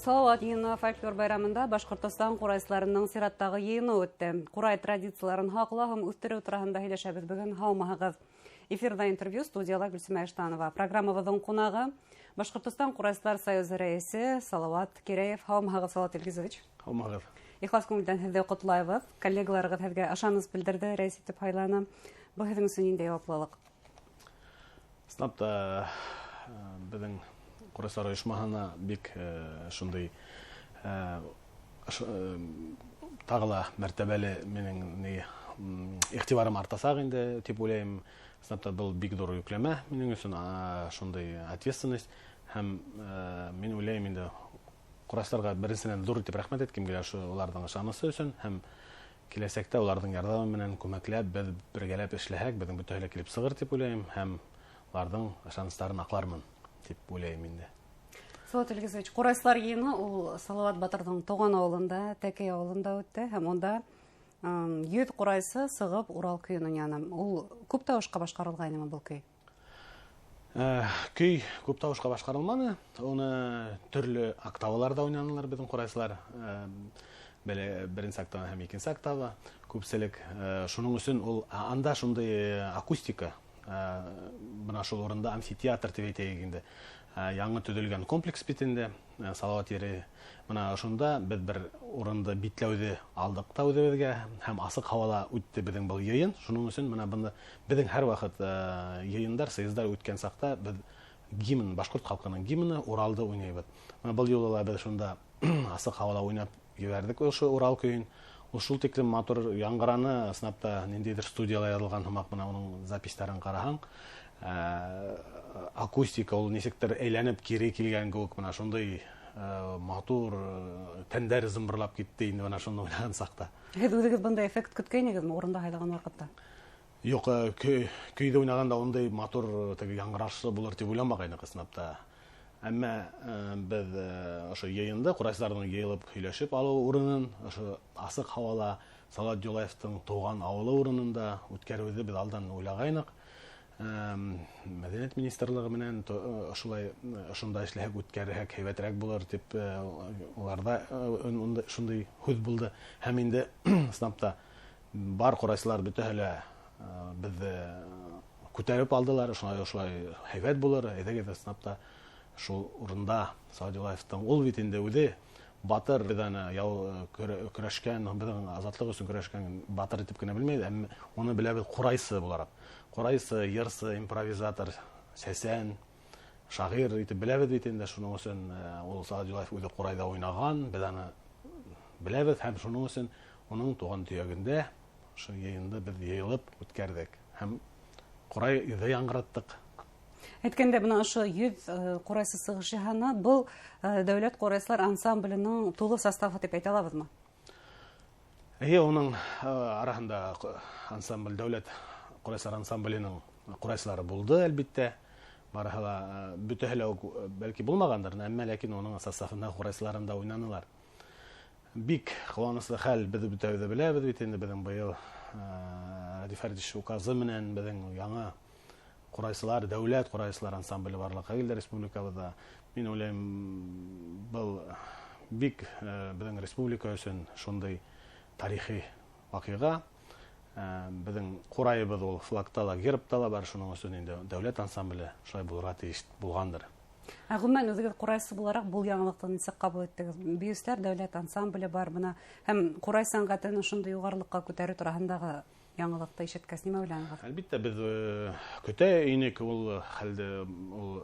Салават йыйыны фольклор байрамында Башкортостан курайсыларының сираттагы йыйыны үтте. Курай традицияларын хаклау һәм үстерү турында һөйләшәбез бүген. Һаумыгыз. Эфирда интервью, студияда Гөлсемә Эштанова. Программабызның кунагы Башкортостан курайсылар союзы рәисе Салават Киреев. Һаумыгыз, Салават Илгизович. Һаумыгыз. Ихлас күңелдән һездә котлайбыз. Коллегаларыгыз һезгә ышаныс белдерде, рәис итеп һайлана. Бу һезнең өчен нинди яуаплылык? Снапта безнең курайсылар оешмаһына бик шундый тагыла мәртәбәле минең игътибарым артасак инде дип уйлыйм. Снапта был бик зур йөкләмә минең өчен, шундый ответственность һәм мин уйлыйм инде курайсыларга беренчедән зур итеп рәхмәт әйткем килә шу уларның ышанысы өчен һәм киләсәктә уларның ярдәме белән күмәкләп без бергәләп эшләһәк, безнең бөтенләй килеп сыгыр дип уйлыйм һәм уларның ышанысларын аклармын дип уйлыйм инде. Салават Илгизович, курайсылар йыйыны ул Салават Батырның туган авылында, Тәкәй авылында үтте һәм онда 100 курайсы сыгып Урал көйенең янына. Ул күп тавышка башкарылгайнымы бу көй? Көй күп тавышка башкарылмады. Оны төрле октаваларда уйнадылар безнең курайсылар. Беренче октава һәм икенче октава. Күпселек шуның өчен ул анда шундый акустика, бына шул урында амфитеатр дип әйтәйек инде. Яңа төзелгән комплекс бит инде. Салават ере мына шунда без бер урында битләүде алдык та үзебезгә һәм асык һавада үтте безнең бу йыйын. Шуның өчен мына бunda безнең һәр вакыт йыйындар, съездар үткән сакта без гимн, башкорт халкының гимны Уралда уйнайбыз. Мына бу юлы без шунда асык һавада уйнап җибәрдек ошо Урал көйен. Ул шул тиклем матур яңгыраны, снапта ниндидер студиялар язылган һәм мына аның запистарын караһаң, акустика ул ничектер әйләнеп кире килгән кебек, мына шундый матур тәндәр зымбырлап китте инде мына шуны уйлаган сакта. Һез үзегез бундай эффект көткәнегезме урында һайлаган вакытта? Юк, көйдә уйнаганда ондай матур теге яңгырашлы булыр дип уйламагайнык снапта. Әмма без ошо йыйында курайсыларның йыелып һөйләшеп алу урынын, ошо асык һавала Салават Юлаевтың туган авылы урынында үткәрүне без алдан уйлагайнык. Мәдәният министрлыгы менән ошолай шунда эшләһәк үткәрәһәк һәйбәтрәк булыр дип уларда шундый хүз булды. Һәм инде снапта бар курайсылар бөтәһелә безне күтәреп алдылар. Шулай һәйбәт булыр. Әйдәгез снапта шул урында Салават Юлаевтың ул бит инде үзе батыр безне яу көрәшкән, безнең азатлык өчен көрәшкән батыр дип кенә белмәйбез, әмма аны беләбез курайсы буларак. Курайсы, йырсы, импровизатор, сәсән, шагыйрь итеп беләбез бит инде. Шуның өчен ул Салават Юлаев үзе курайда уйнаган, без аны беләбез һәм шуның өчен уның туган төягендә шу йыйында без йыелып үткәрдек һәм курай үзе яңгыраттык. Әйткәндә, бына ошо 100 курайсы сыгыш яһана, бу дәүләт курайсылар ансамблінің тулы составы дип әйтә алабызмы? Уның арасында ансамбль дәүләт курайсылар ансамбленең курайсылары булды, әлбиттә. Барыһы бөтәһелә бәлки булмагандыр, әмма ләкин уның составында курайсыларында уйнанылар. Бик куанычлы хәл, без бөтәбез беләбез бит инде безнең быел Фәрдиш указы менән безнең яңа курайсылар, дәүләт курайсылар ансамбле барлыкка килде республикабызда. Мин уйлыйм, бу бик безнең республика өчен шундый тарихи вакыйга. Безнең курайыбыз ул флагта да, гербта да бар, шуның өчен инде дәүләт ансамбле шулай булырга тиеш булгандыр. Гомумән үзегез курайсы буларак бу яңалыкны ничек кабул иттегез? Биюстәр дәүләт ансамбле бар бына һәм курай сәнгатен шундый югарлыкка күтәрү турысындагы яңалыкты ишеткәс нимә уйланыгыз? Әлбиттә, без көтә инек ул хәлдә, ул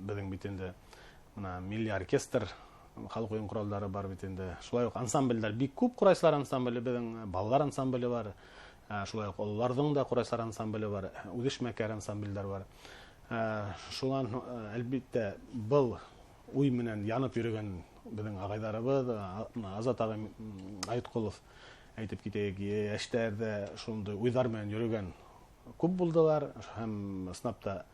безнең бит инде мына милли оркестр, халык уен кораллары бар бит инде. Шулай ук ансамбльләр бик күп, курайсылар ансамбле, безнең балалар ансамбле бар. Шулай ук олларның да курайсылар ансамбле бар, үдешмәкәр ансамбльләр бар. Шулан әлбиттә был уй менән янып йөргән безнең агайларыбыз, Азат агай Айткулов әйтеп китәйек, яшьтәрдә шундый уйлар белән йөргән күп булдылар һәм снапта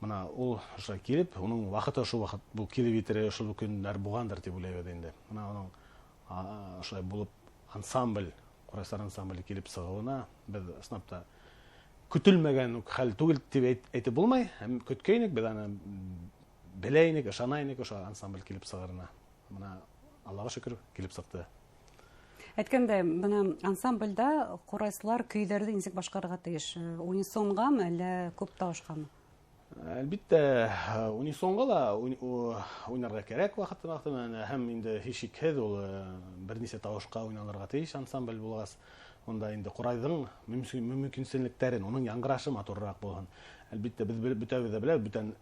мына ул шулай килеп, уның вакыты шул вакыт бу килеп итере шул көннәр булгандыр дип уйлыйбыз инде. Мына уның шулай булып ансамбль, курайсылар ансамбле килеп сыгуына без снапта көтелмәгән хәл түгел дип әйтеп булмай, һәм көткәйнек, без аны беләйнек, ышанайнек ошо ансамбль килеп сыгырына. мына Аллага шөкер килеп сыкты. Әйткәндә, бына ансамбльдә курайсылар көйләрне ничек башкарырга тиеш? Унисонгамы, әллә күп тавышкамы? Әлбиттә, унисонга да уйнарга кирәк вакытын-вакытын, һәм инде һичшикһез ул берничә тавышка уйналырга тиеш ансамбль булгас, онда инде курайдың мөмкинчелекләрен, уның яңгырашы матуррак булган. Әлбиттә, без бөтәбез дә беләбез, бүтән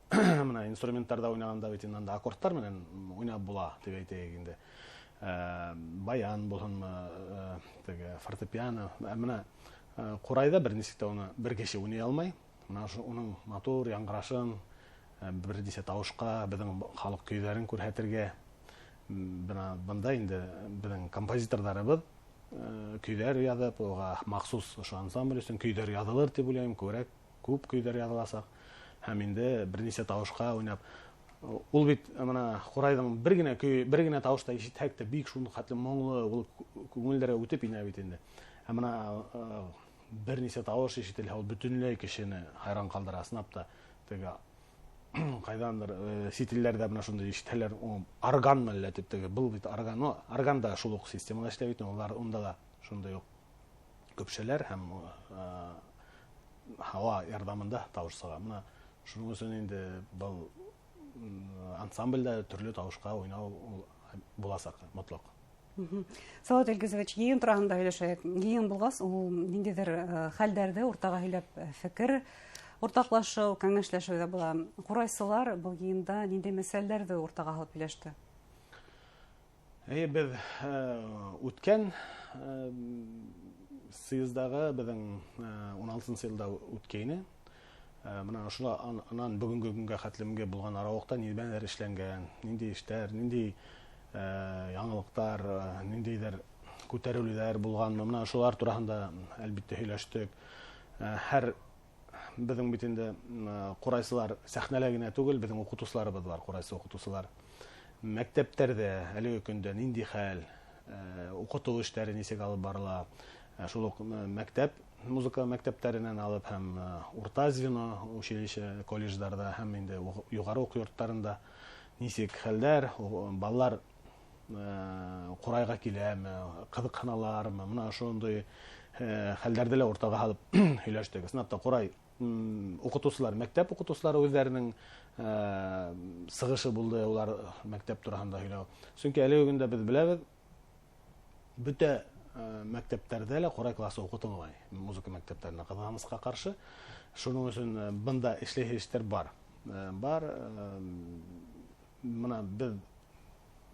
мына инструментларда уйнаганда бит инде аккордлар менән уйнап була, дип әйтәйек инде. Баян булганмы, теге фортепиано, менә курайда берничек тә уны бер кеше уйный алмай. Мына уның матур яңгырашын берничә тавышка безнең халык көйләрен күрһәтергә, бында инде безнең композиторларыбыз көйләр язып, ога махсус ошо ансамбль өчен көйләр язылыр дип уйлыйм, күп көйләр языласак, һәм инде берничә тавышка уйнап, ул бит мына курайдың бер генә тавышта ишетсәк тә бик шундый хәтле моңлы, ул күңелләргә үтеп инә бит инде. Һәм мына берничә тавыш ишетелһә, ул бөтенләй кешене хайран калдыра, сынап та теге кайдандыр сителләрдә менә шундый ишетәләр, органмы әллә дип теге, был бит орган да шул ук системада эшләп бит, онда да шундый ук көпшәләр һәм һава ярдәмендә тавыш сыга. Менә шуның өчен инде был ансамбльдә төрле тавышка уйнау буласак мотлак. Салават Илгизович, йыйын турында һөйләшәйек. Йыйын булгас, ул ниндидер хәлдәрдә уртага һөйләп, фикер уртаклашуу, кәңәшләшүү дә була. Курайсылар бу йыйында нинди мәсьәләләрне уртага алып һөйләште? Без үткән съездагы безнең 16 елда үткәйне. Менә шуңа анан бүгенге көнгә хәтлемгә булган аралыкта нидәндер эшләнгән, нинди эшләр, нинди яңалыктар, ниндидер күтәрүләр булганмы, менә шулар турында әлбиттә һөйләштек. Һәр безнең бит инде курайсылар сәхнәлә генә түгел, безнең укытучыларыбыз бар, курайсы укытучылар. Мәктәптәрдә әлеге көндә нинди хәл, укыту эшләре ничек алып барыла, шул ук музыка мәктәпләреннән алып һәм урта звено училище, колледжларда һәм инде югары уку йортларында ничек хәлләр, балалар курайга киләме, кызыксыналармы, менә шундый хәлләрдә лә уртага алып һөйләштек. Сынапта курай укытучылар, мәктәп укытучылары үзләренең сыгышы булды, улар мәктәп турында һөйләү. Чөнки әлеге көндә без беләбез, бөтә мәктәптәрдә лә курай классы укытылмай, музыка мәктәпләрендә кызганычка каршы. Шуның өчен бында эшләүчеләр бар. Менә без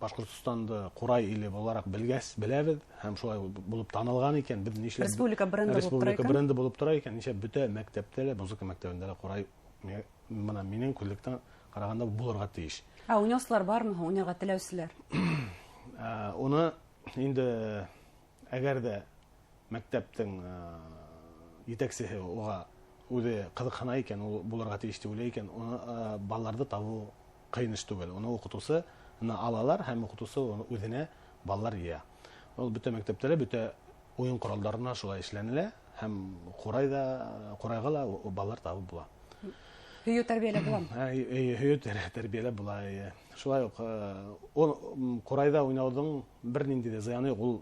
Башкортстанды курай иле буларак беләбез һәм шулай булып танылган икән, без нишләп республика бренды булып тора икән, нишләп бөтә мәктәптә лә, музыка мәктәбендә лә курай менә минең күллектән караганда булырга тиеш. Уйнаусылар бармы, уйнарга теләүчеләр? Уны инде әгәр дә мәктәптең итәкчесе уга үзе кызыксына икән, ул булырга тиеш дип уйлый икән, балаларны табу кыен эш түгел. Уны укытучы алалар һәм укытучы үзенә балалар ия. Ул бөтә мәктәптә, бөтә уен коралларына шулай эшләнелә һәм курайга да балалар табып була. Һөю тәрбияләп буламы? Һөю тәрбияләп була. Шулай ук курайда уйнаудың бер нинди дә зыяны юк. Ул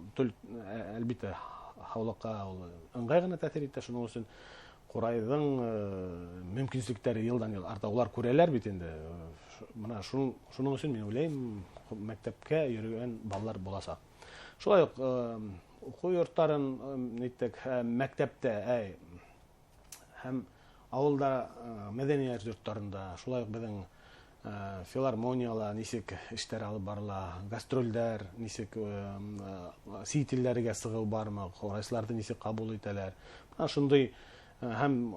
әлбиттә һаулыкка ыңгай гына тәэсир итә. Шуның өчен курайдың мөмкинчелекләре елдан-ел арта. Улар күрәләр бит инде. Менә шуның өчен мин уйлыйм, мәктәпкә йөргән балалар буласак. Шулай ук уку йортларын әйттек, мәктәптә һәм авылда мәдәният йортларында, шулай ук безнең филармониялар ничек эшләр алып барыла, гастрольләр ничек, сителләргә сыгу бармы, курайсыларны ничек кабул итәләр. Менә шундый һәм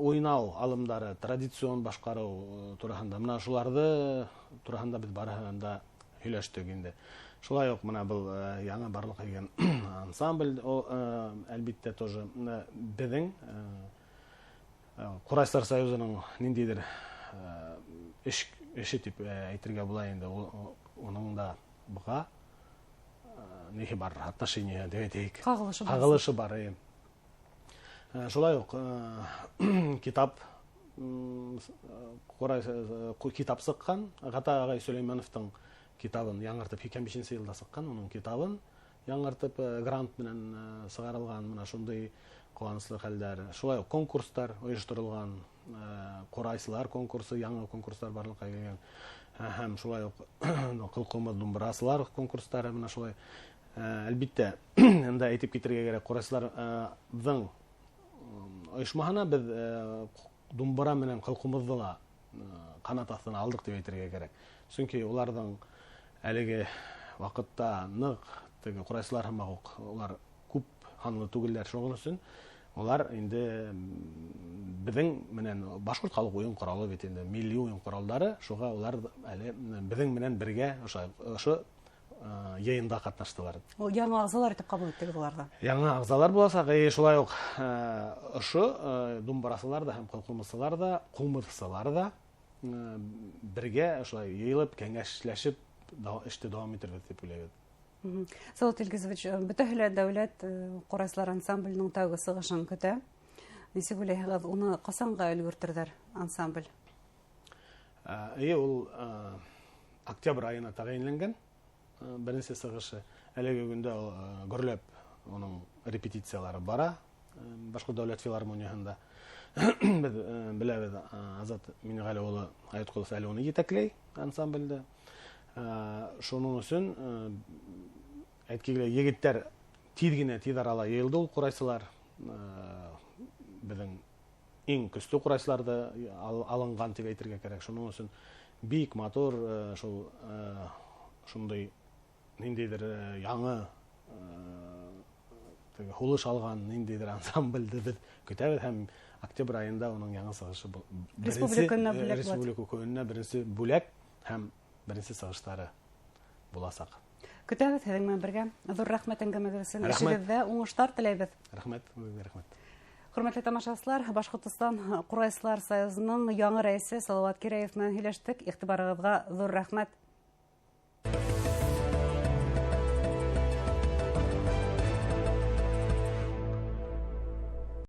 уйнау алымдары, традицион башкару турында, менә шуларны турында без барыһында һөйләштек инде. Шулай ук менә бу яңа барлык килгән ансамбль, әлбиттә тоже безнең Курайсылар союзының ниндидер эше дип әйтергә була инде. Уның да буга нихи бар, отношение дип әйтик. Кагылышы бар. Шулай ук китап китап сыккан Гата агай Сөләймановтың китабын яңартып 2005 елда сыккан, onun китабын яңартып грант менен сыгарылган, мына шундай кубанычлы хәлдәр. Шулай конкурстар оештырылган, курайсылар конкурсы, яңа конкурслар барлыкка келген. Һәм шулай ук кылкымы думбырасылар конкурстары менә шулай. Әлбиттә, инде әйтеп китәргә кирәк, курайсыларның оешмаһына без думбыра менән кылкымызны да канат астына алдык дип әйтергә кирәк. Чөнки уларның әлеге вакытта нык теге курайсылар һәм улар күп ханлы түгелләр, шуның өчен улар инде безнең менән башкорт халык уен коралы бит инде, милли уен кораллары, шуга улар әле безнең менән бергә ошо йыйында катнаштылар. Ул яңа агзалар итеп кабул иттек буларга. Яңа агзалар булса, шулай ук ошо думбырасылар да һәм кылкымысылар да, кумырсылар да бергә шулай йыелып, кәңәшләшеп эште дәвам итәргә дип уйлыйм. Салават Илгизович, бөтәһелә дәүләт курайсылар ансамбленең тәүге сыгышын көтә. Ничек уйлыйсыз, уны касанга өлгертерҙәр ансамбль? Ул октябрь айына тәгаенләнгән. Беренче сыгышы әлеге көндә гөрләп оның репетициялары бара. Башкорт дәүләт филармонияһында. Без беләбез, Азат Минегали улы Аятқулов әле уны етәкләй ансамбльдә. Шуның өчен әйткәндә егетләр тиз арала йыелды ул курайсылар. Безнең иң көчле курайсыларда алынган дип әйтергә кирәк. Шуның өчен бик матур шундай ниндидер яңа хулыш алган ниндидер ансамбльде без көтәбез һәм октябрь айында уның яңа сыгышы республика көненә беренче бүләк һәм беренче сыгыштары буласак. Көтәбез һеҙҙең менән бергә. Ҙур рәхмәт әңгәмәгеҙ өсөн. Эшегеҙҙә уңыштар теләйбеҙ. Рәхмәт. Хөрмәтле тамашасылар, Башҡортостан Ҡурайсылар союзының яңы рәйесе Салауат Кирәев менән һөйләштек. Иғтибарығыҙға ҙур рәхмәт.